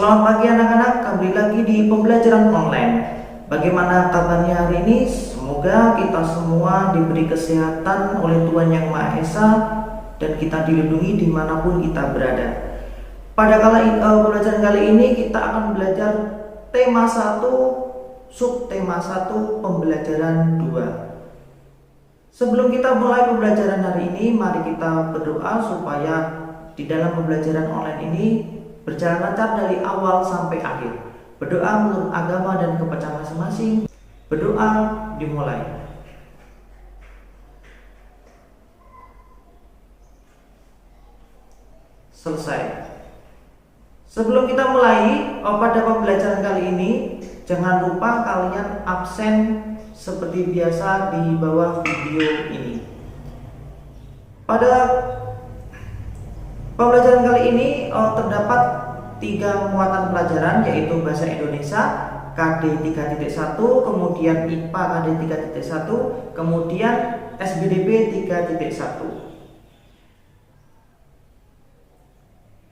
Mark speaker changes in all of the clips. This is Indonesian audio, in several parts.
Speaker 1: Selamat pagi anak-anak, kembali lagi di pembelajaran online. Bagaimana kabarnya hari ini? Semoga kita semua diberi kesehatan oleh Tuhan Yang Maha Esa dan kita dilindungi dimanapun kita berada. Pada pembelajaran kali ini kita akan belajar tema 1, subtema 1, pembelajaran 2. Sebelum kita mulai pembelajaran hari ini, mari kita berdoa supaya di dalam pembelajaran online ini berjalan lancar dari awal sampai akhir. Berdoa menurut agama dan kepercayaan masing-masing. Berdoa dimulai. Selesai. Sebelum kita mulai pada pembelajaran kali ini, jangan lupa kalian absen seperti biasa di bawah video ini. Pada pembelajaran kali ini terdapat 3 muatan pelajaran, yaitu Bahasa Indonesia KD 3.1, kemudian IPA KD 3.1, kemudian SBDP 3.1.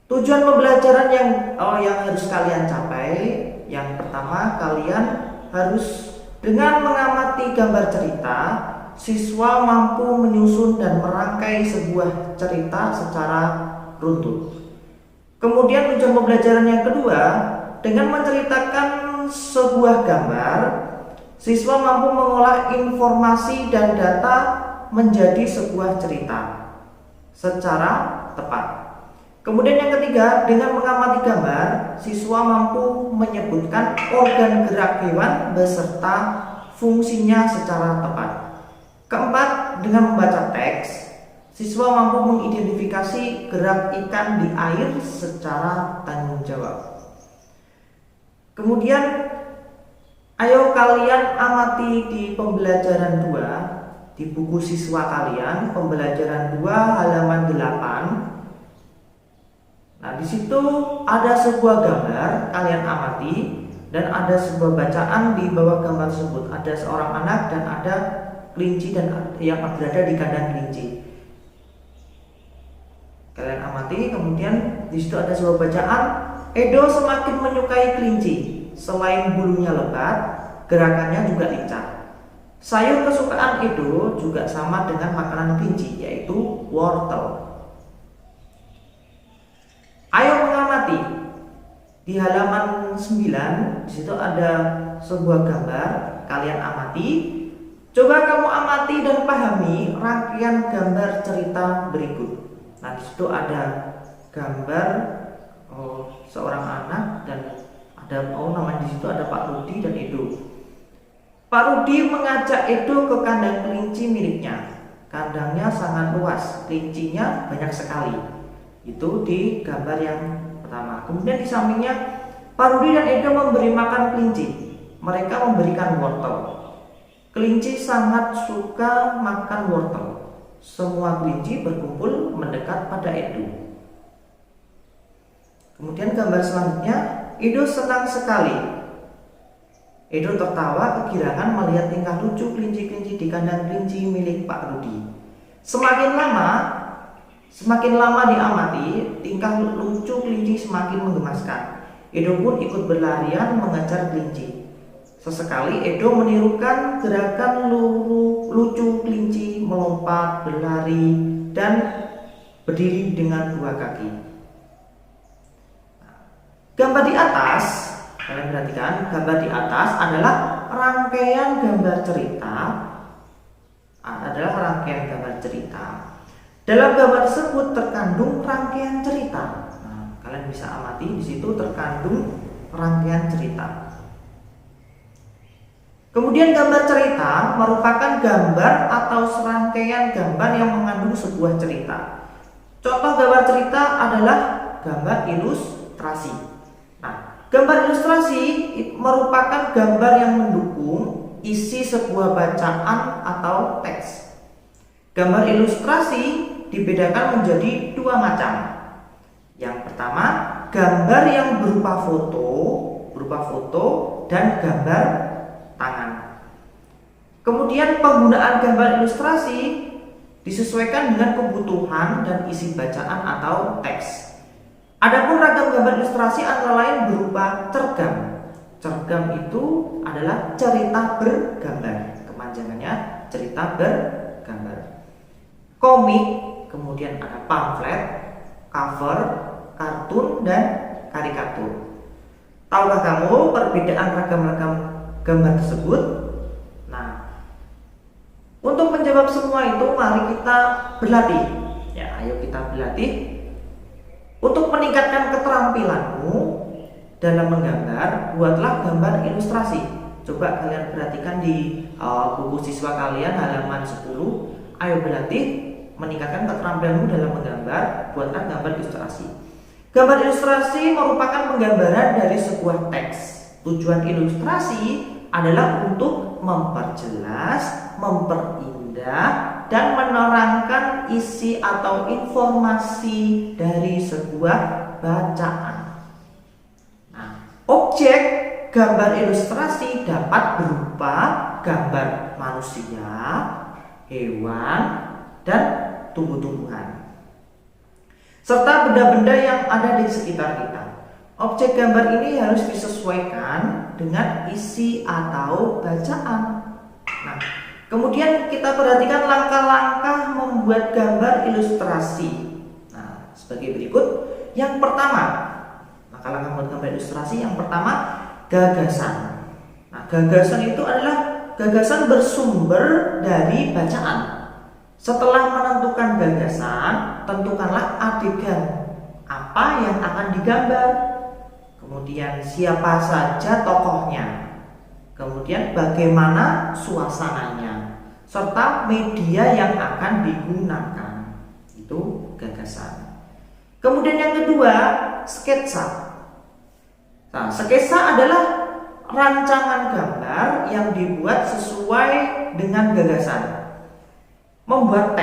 Speaker 1: Tujuan pembelajaran yang harus kalian capai, yang pertama, kalian harus dengan mengamati gambar cerita, siswa mampu menyusun dan merangkai sebuah cerita secara runtut. Kemudian tujuan pembelajaran yang kedua, dengan menceritakan sebuah gambar, siswa mampu mengolah informasi dan data menjadi sebuah cerita secara tepat. Kemudian yang ketiga, dengan mengamati gambar, siswa mampu menyebutkan organ gerak hewan beserta fungsinya secara tepat. Keempat, dengan membaca teks, siswa mampu mengidentifikasi gerak ikan di air secara tanggung jawab. Kemudian, ayo kalian amati di pembelajaran 2, di buku siswa kalian, pembelajaran 2 halaman 8. Nah, di situ ada sebuah gambar, kalian amati, dan ada sebuah bacaan di bawah gambar tersebut. Ada seorang anak dan ada kelinci dan yang berada di kandang kelinci. Kalian amati, kemudian di situ ada sebuah bacaan, Edo semakin menyukai kelinci. Selain bulunya lebat, gerakannya juga lincah. Sayur kesukaan Edo juga sama dengan makanan kelinci, yaitu wortel. Ayo mengamati. Di halaman 9, di situ ada sebuah gambar, kalian amati. Coba kamu amati dan pahami rangkaian gambar cerita berikut. Nah, di situ ada gambar seorang anak dan ada namanya di situ ada Pak Rudi dan Edo. Pak Rudi mengajak Edo ke kandang kelinci miliknya. Kandangnya sangat luas, kelincinya banyak sekali. Itu di gambar yang pertama. Kemudian di sampingnya Pak Rudi dan Edo memberi makan kelinci. Mereka memberikan wortel. Kelinci sangat suka makan wortel. Semua kelinci berkumpul mendekat pada Edo. Kemudian gambar selanjutnya, Edo senang sekali. Edo tertawa kegirangan melihat tingkah lucu kelinci-kelinci di kandang kelinci milik Pak Rudi. Semakin lama diamati, tingkah lucu kelinci semakin menggemaskan. Edo pun ikut berlarian mengejar kelinci. Sesekali Edo menirukan gerakan lucu kelinci melompat, berlari, dan berdiri dengan 2 kaki. Gambar di atas, kalian perhatikan, gambar di atas adalah rangkaian gambar cerita. Dalam gambar tersebut terkandung rangkaian cerita. Nah, kalian bisa amati di situ terkandung rangkaian cerita. Kemudian gambar cerita merupakan gambar atau serangkaian gambar yang mengandung sebuah cerita. Contoh gambar cerita adalah gambar ilustrasi. Nah, gambar ilustrasi merupakan gambar yang mendukung isi sebuah bacaan atau teks. Gambar ilustrasi dibedakan menjadi 2 macam. Yang pertama, gambar yang berupa foto dan gambar tangan. Kemudian penggunaan gambar ilustrasi disesuaikan dengan kebutuhan dan isi bacaan atau teks. Adapun ragam gambar ilustrasi antara lain berupa cergam. Cergam itu adalah cerita bergambar, kepanjangannya cerita bergambar. Komik, kemudian ada pamflet, cover, kartun, dan karikatur. Tahukah kamu perbedaan ragam-ragam gambar tersebut? Nah, untuk menjawab semua itu mari kita berlatih. Ya, ayo kita berlatih. Untuk meningkatkan keterampilanmu dalam menggambar, buatlah gambar ilustrasi. Coba kalian perhatikan di buku siswa kalian halaman 10. Ayo berlatih meningkatkan keterampilanmu dalam menggambar, buatlah gambar ilustrasi. Gambar ilustrasi merupakan penggambaran dari sebuah teks. Tujuan ilustrasi adalah untuk memperjelas, memperindah, dan menerangkan isi atau informasi dari sebuah bacaan. Nah, objek gambar ilustrasi dapat berupa gambar manusia, hewan, dan tumbuh-tumbuhan, serta benda-benda yang ada di sekitar kita. Objek gambar ini harus disesuaikan dengan isi atau bacaan. Nah, kemudian kita perhatikan langkah-langkah membuat gambar ilustrasi. Nah, sebagai berikut. Yang pertama, langkah-langkah membuat gambar ilustrasi. Yang pertama, gagasan. Nah, gagasan itu adalah gagasan bersumber dari bacaan. Setelah menentukan gagasan, tentukanlah adegan apa yang akan digambar. Kemudian siapa saja tokohnya. Kemudian bagaimana suasananya, serta media yang akan digunakan. Itu gagasan. Kemudian yang kedua, sketsa. Nah, sketsa adalah rancangan gambar yang dibuat sesuai dengan gagasan. Membuat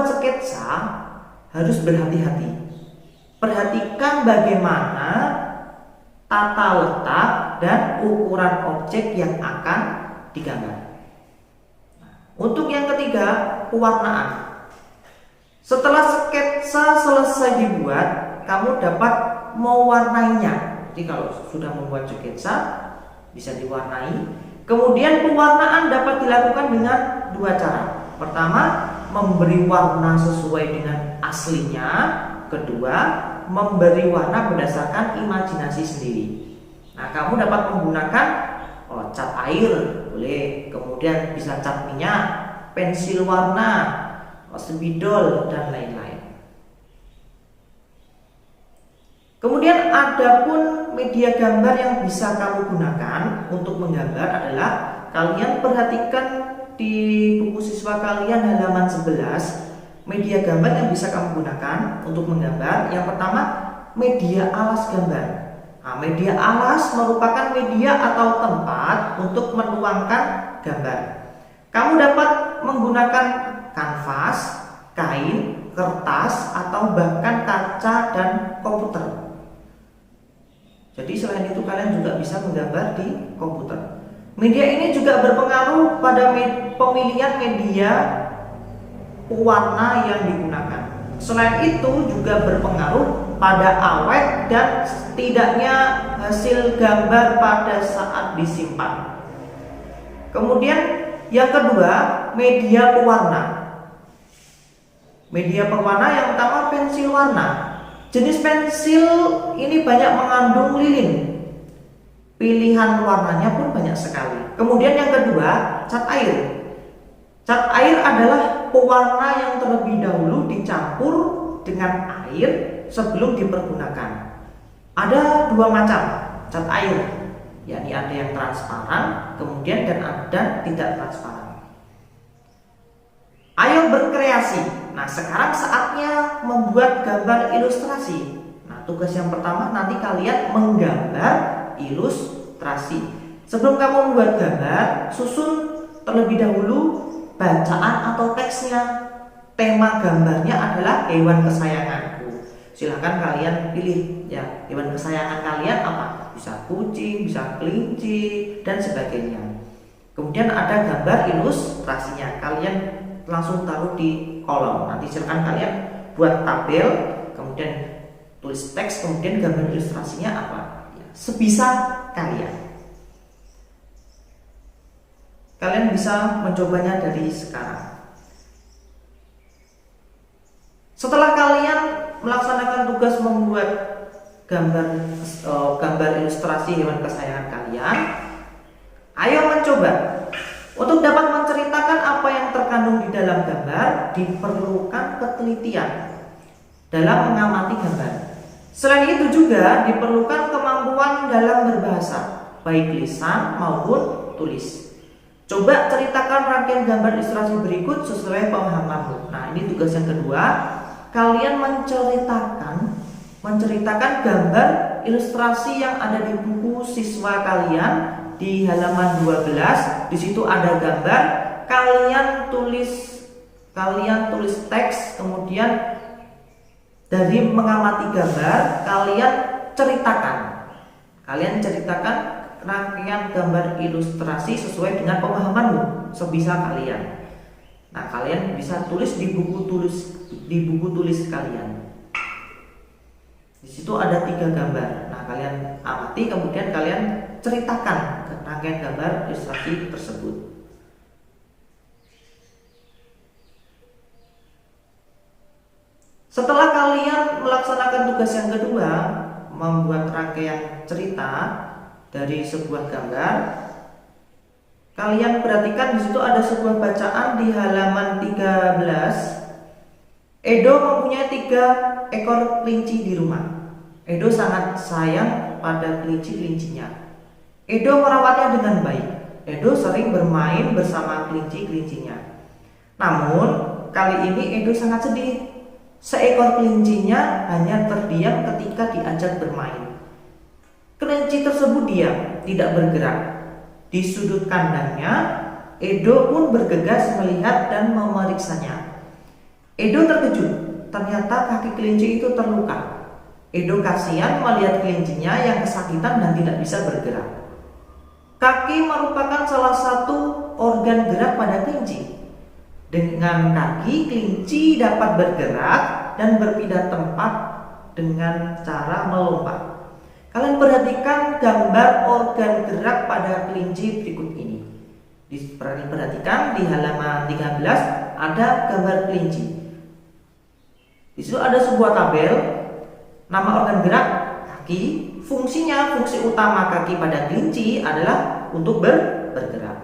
Speaker 1: sketsa harus berhati-hati. Perhatikan bagaimana tata letak dan ukuran objek yang akan digambar. Untuk yang ketiga, pewarnaan. Setelah sketsa selesai dibuat, kamu dapat mewarnainya. Jadi kalau sudah membuat sketsa, bisa diwarnai. Kemudian pewarnaan dapat dilakukan dengan dua cara. Pertama, memberi warna sesuai dengan aslinya. Kedua, memberi warna berdasarkan imajinasi sendiri. Nah, kamu dapat menggunakan cat air, boleh. Kemudian bisa cat minyak, pensil warna, spidol, dan lain-lain. Kemudian adapun media gambar yang bisa kamu gunakan untuk menggambar adalah, kalian perhatikan di buku siswa kalian halaman 11, media gambar yang bisa kamu gunakan untuk menggambar. Yang pertama, media alas gambar. Nah, media alas merupakan media atau tempat untuk menuangkan gambar. Kamu dapat menggunakan kanvas, kain, kertas, atau bahkan kaca dan komputer. Jadi selain itu kalian juga bisa menggambar di komputer. Media ini juga berpengaruh pada pemilihan media pewarna yang digunakan. Selain itu juga berpengaruh pada awet dan tidaknya hasil gambar pada saat disimpan. Kemudian yang kedua, media pewarna. Media pewarna yang pertama, pensil warna. Jenis pensil ini banyak mengandung lilin. Pilihan warnanya pun banyak sekali. Kemudian yang kedua, cat air. Cat air adalah pewarna yang terlebih dahulu dicampur dengan air sebelum dipergunakan. Ada dua macam cat air, yakni ada yang transparan, kemudian dan ada tidak transparan. Ayo berkreasi. Nah, sekarang saatnya membuat gambar ilustrasi. Nah, tugas yang pertama nanti kalian menggambar ilustrasi. Sebelum kamu membuat gambar, susun terlebih dahulu bacaan atau teksnya. Tema gambarnya adalah hewan kesayanganku. Silahkan kalian pilih ya, hewan kesayangan kalian apa? Bisa kucing, bisa kelinci, dan sebagainya. Kemudian ada gambar ilustrasinya. Kalian langsung taruh di kolom. Nanti silakan kalian buat tabel, kemudian tulis teks, kemudian gambar ilustrasinya apa. Sebisa kalian. Kalian bisa mencobanya dari sekarang. Setelah kalian melaksanakan tugas membuat gambar ilustrasi hewan kesayangan kalian, ayo mencoba. Untuk dapat menceritakan apa yang terkandung di dalam gambar, diperlukan ketelitian dalam mengamati gambar. Selain itu juga diperlukan kemampuan dalam berbahasa, baik lisan maupun tulis. Coba ceritakan rangkaian gambar ilustrasi berikut sesuai pemahamanmu. Nah, ini tugas yang kedua. Kalian menceritakan gambar ilustrasi yang ada di buku siswa kalian di halaman 12. Di situ ada gambar. Kalian tulis teks, kemudian dari mengamati gambar, kalian ceritakan rangkaian gambar ilustrasi sesuai dengan pemahamanmu sebisa kalian. Nah, kalian bisa tulis di buku tulis kalian. Di situ ada 3 gambar. Nah, kalian amati, kemudian kalian ceritakan rangkaian gambar ilustrasi tersebut. Setelah kalian melaksanakan tugas yang kedua, membuat rangkaian cerita dari sebuah gambar, kalian perhatikan di situ ada sebuah bacaan di halaman 13. Edo mempunyai 3 ekor kelinci di rumah. Edo sangat sayang pada kelinci-kelincinya. Edo merawatnya dengan baik. Edo sering bermain bersama kelinci-kelincinya. Namun kali ini Edo sangat sedih. Seekor kelincinya hanya terdiam ketika diajak bermain. Kelinci tersebut diam, tidak bergerak. Di sudut kandangnya, Edo pun bergegas melihat dan memeriksanya. Edo terkejut, ternyata kaki kelinci itu terluka. Edo kasihan melihat kelincinya yang kesakitan dan tidak bisa bergerak. Kaki merupakan salah satu organ gerak pada kelinci. Dengan kaki, kelinci dapat bergerak dan berpindah tempat dengan cara melompat. Kalian perhatikan gambar organ gerak pada kelinci berikut ini. Perhatikan di halaman 13 ada gambar kelinci. Di situ ada sebuah tabel, nama organ gerak kaki. Fungsi utama kaki pada kelinci adalah untuk bergerak.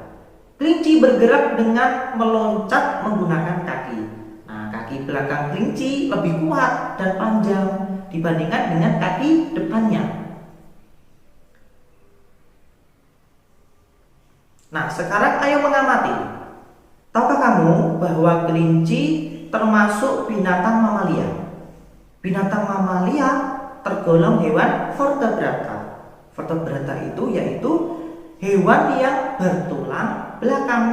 Speaker 1: Kelinci bergerak dengan meloncat menggunakan kaki. Nah, kaki belakang kelinci lebih kuat dan panjang dibandingkan dengan kaki depannya. Nah, sekarang ayo mengamati. Tahukah kamu bahwa kelinci termasuk binatang mamalia? Binatang mamalia tergolong hewan vertebrata. Vertebrata itu yaitu hewan yang bertulang belakang.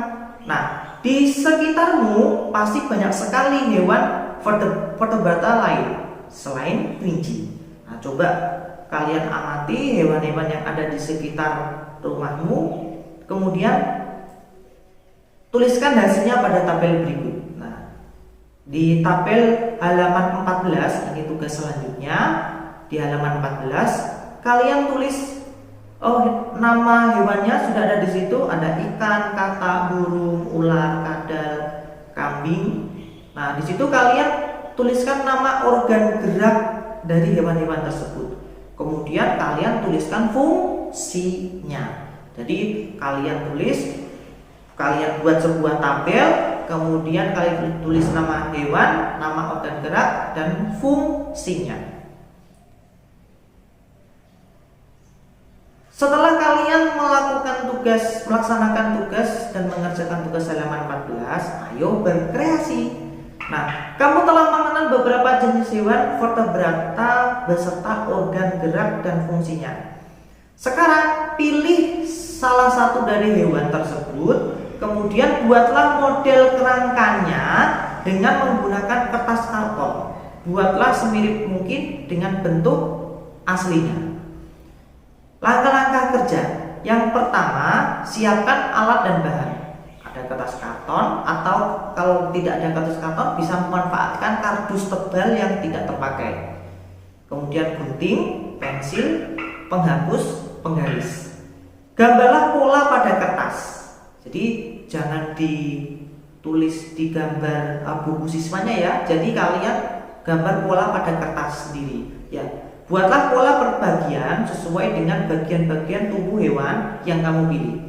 Speaker 1: Nah, di sekitarmu pasti banyak sekali hewan vertebrata lain selain kelinci. Nah, coba kalian amati hewan-hewan yang ada di sekitar rumahmu. Kemudian tuliskan hasilnya pada tabel berikut. Nah, di tabel halaman 14, ini tugas selanjutnya. Di halaman 14 kalian tulis nama hewannya sudah ada di situ, ada ikan, katak, burung, ular, kadal, kambing. Nah, di situ kalian tuliskan nama organ gerak dari hewan-hewan tersebut. Kemudian kalian tuliskan fungsinya. Jadi kalian buat sebuah tabel, kemudian kalian tulis nama hewan, nama organ gerak, dan fungsinya. Setelah kalian melaksanakan tugas dan mengerjakan tugas halaman 14, ayo berkreasi. Nah, kamu telah mengenal beberapa jenis hewan vertebrata beserta organ gerak dan fungsinya. Sekarang pilih salah satu dari hewan tersebut, kemudian buatlah model kerangkanya dengan menggunakan kertas karton. Buatlah semirip mungkin dengan bentuk aslinya. Langkah-langkah kerja. Yang pertama, siapkan alat dan bahan. ada kertas karton, atau kalau tidak ada kertas karton bisa memanfaatkan kardus tebal yang tidak terpakai. Kemudian gunting, pensil, penghapus, penggaris. Gambarlah pola pada kertas. Jadi jangan ditulis di gambar buku siswanya ya. Jadi kalian gambar pola pada kertas sendiri ya. Buatlah pola perbagian sesuai dengan bagian-bagian tubuh hewan yang kamu pilih.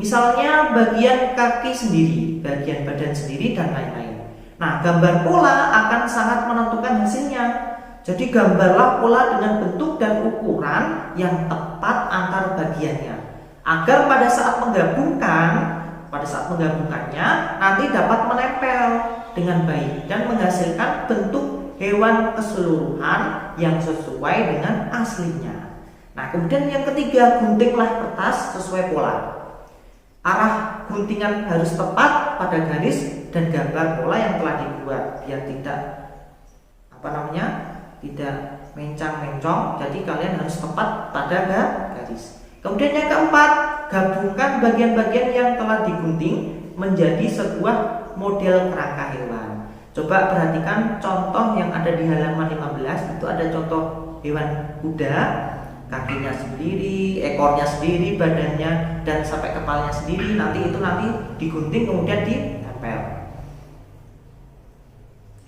Speaker 1: Misalnya bagian kaki sendiri, bagian badan sendiri, dan lain-lain. Nah, gambar pola akan sangat menentukan hasilnya. Jadi gambarlah pola dengan bentuk dan ukuran yang tepat antar bagiannya, agar pada saat menggabungkannya nanti dapat menempel dengan baik dan menghasilkan bentuk hewan keseluruhan yang sesuai dengan aslinya. Nah, kemudian yang ketiga, guntinglah kertas sesuai pola. Arah guntingan harus tepat pada garis dan gambar pola yang telah dibuat biar tidak tidak mencang-mencong. Jadi kalian harus tepat pada garis. Kemudian yang keempat, gabungkan bagian-bagian yang telah digunting menjadi sebuah model kerangka hewan. Coba perhatikan contoh yang ada di halaman 15. Itu ada contoh hewan kuda, kakinya sendiri, ekornya sendiri, badannya, dan sampai kepalanya sendiri. Nanti digunting kemudian ditempel,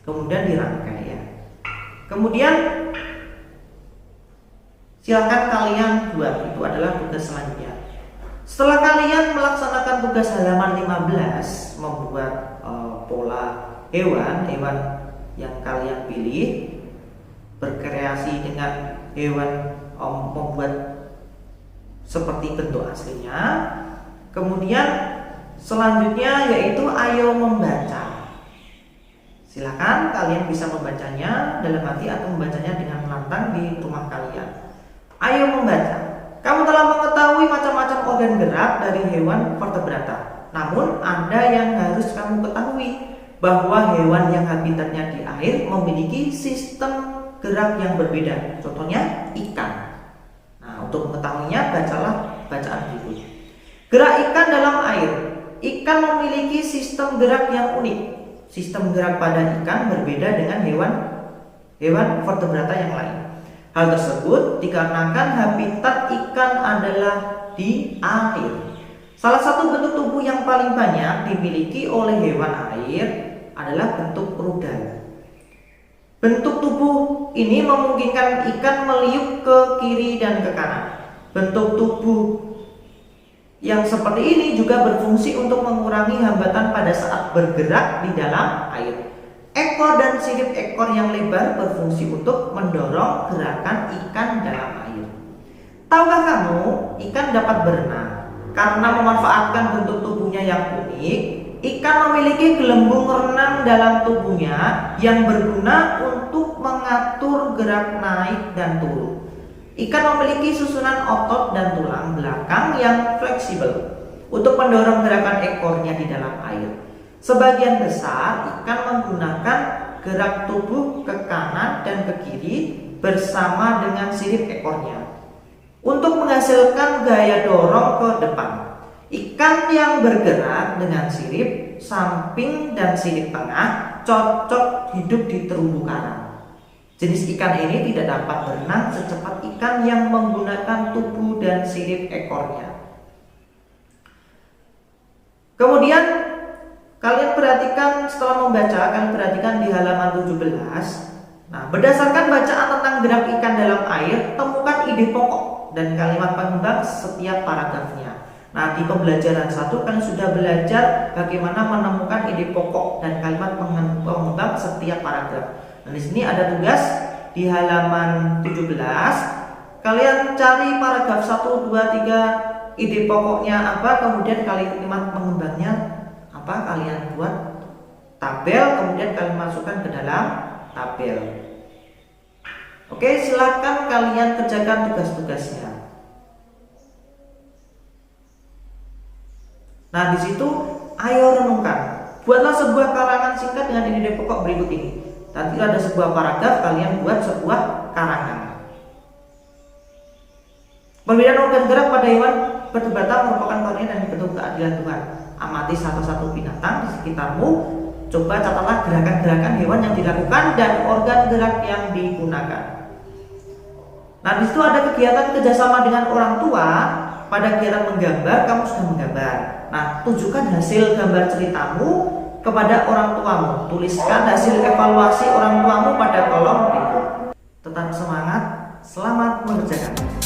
Speaker 1: kemudian dirangkai ya. Kemudian silakan kalian buat, itu adalah tugas selanjutnya. Setelah kalian melaksanakan tugas halaman 15 membuat pola hewan yang kalian pilih, berkreasi dengan hewan, membuat seperti bentuk aslinya. Kemudian selanjutnya yaitu ayo membaca. Silakan kalian bisa membacanya dalam hati atau membacanya dengan lantang di rumah kalian. Ayo membaca. Kamu telah mengetahui macam-macam organ gerak dari hewan vertebrata. Namun ada yang harus kamu ketahui, bahwa hewan yang habitatnya di air memiliki sistem gerak yang berbeda. Contohnya ikan. Nah, untuk mengetahuinya bacalah bacaan berikut. Gerak ikan dalam air. Ikan memiliki sistem gerak yang unik. Sistem gerak pada ikan berbeda dengan hewan vertebrata yang lain. Hal tersebut dikarenakan habitat ikan adalah di air. Salah satu bentuk tubuh yang paling banyak dimiliki oleh hewan air adalah bentuk rudal. Bentuk tubuh ini memungkinkan ikan meliuk ke kiri dan ke kanan. Bentuk tubuh yang seperti ini juga berfungsi untuk mengurangi hambatan pada saat bergerak di dalam air. Ekor dan sirip ekor yang lebar berfungsi untuk mendorong gerakan ikan dalam air. Tahukah kamu, ikan dapat berenang karena memanfaatkan bentuk tubuhnya yang unik. Ikan memiliki gelembung renang dalam tubuhnya yang berguna untuk mengatur gerak naik dan turun. Ikan memiliki susunan otot dan tulang belakang yang fleksibel untuk mendorong gerakan ekornya di dalam air. Sebagian besar ikan menggunakan gerak tubuh ke kanan dan ke kiri bersama dengan sirip ekornya untuk menghasilkan gaya dorong ke depan. Ikan yang bergerak dengan sirip samping dan sirip tengah cocok hidup di terumbu karang. Jenis ikan ini tidak dapat berenang secepat ikan yang menggunakan tubuh dan sirip ekornya. Kemudian kalian perhatikan, setelah membaca, kalian perhatikan di halaman 17. Nah, berdasarkan bacaan tentang gerak ikan dalam air, temukan ide pokok dan kalimat pengembang setiap paragrafnya. Nah, di pembelajaran 1 kalian sudah belajar bagaimana menemukan ide pokok dan kalimat pengembang setiap paragraf. Nah, di sini ada tugas di halaman 17. Kalian cari paragraf 1, 2, 3, ide pokoknya apa, kemudian kalimat pengembangnya apa, kalian buat tabel, kemudian kalian masukkan ke dalam tabel. Oke, silakan kalian kerjakan tugas-tugasnya. Nah, di situ ayo renungkan. Buatlah sebuah karangan singkat dengan ide pokok berikut ini. Nanti ada sebuah paragraf, kalian buat sebuah karangan. Perbedaan organ gerak pada hewan vertebrata merupakan karunia dan bentuk keadilan Tuhan. amati satu-satu binatang di sekitarmu. Coba catatlah gerakan-gerakan hewan yang dilakukan dan organ gerak yang digunakan. Nah, di situ ada kegiatan kerjasama dengan orang tua. Pada kegiatan menggambar, kamu sudah menggambar. Nah, tunjukkan hasil gambar ceritamu kepada orang tuamu. Tuliskan hasil evaluasi orang tuamu pada kolom berikut. Tetap semangat, selamat mengerjakan.